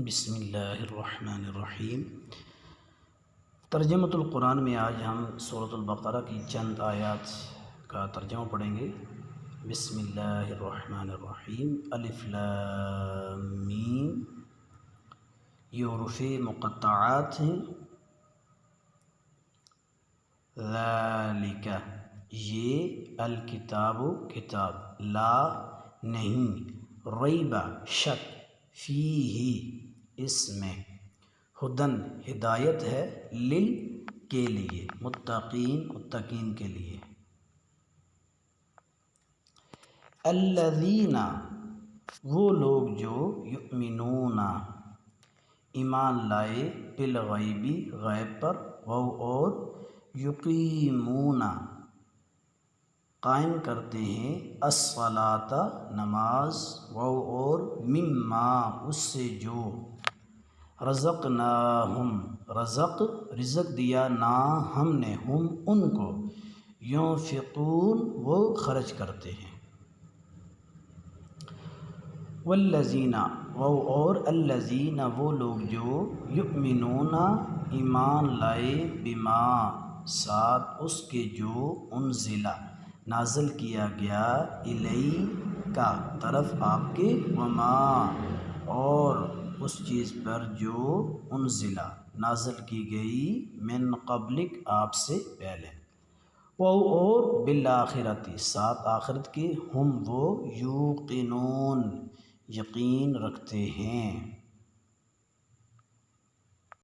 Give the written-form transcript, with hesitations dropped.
بسم اللہ الرحمن الرحیم۔ ترجمۃ القرآن میں آج ہم سورۃ البقرہ کی چند آیات کا ترجمہ پڑھیں گے۔ بسم اللہ الرحمن الرحیم۔ الف لام میم، یہ حروف مقطعات ہیں۔ ذالک، یہ الکتاب کتاب، لا نہیں، ریب شک، فیہ اس میں، ہدن ہدایت ہے، کے لیے، متقین کے لیے۔ الذین، وہ لوگ جو یؤمنون ایمان لائے، بالغیب غیب پر، اور یقیمون قائم کرتے ہیں، الصلاۃ نماز، اور مما اس سے جو، رزقناہم رزق دیا نا ہم نے، ہم ان کو، ينفقون وہ خرچ کرتے ہیں۔ والذین اور الذین وہ لوگ جو، یؤمنون ایمان لائے، بما ساتھ اس کے جو، انزل نازل کیا گیا، الیک طرف آپ کے، وما اور اس چیز پر جو، انزل نازل کی گئی، من قبلک آپ سے پہلے، اور بالآخرۃ ساتھ آخرت کے، ہم وہ، یوقنون یقین رکھتے ہیں۔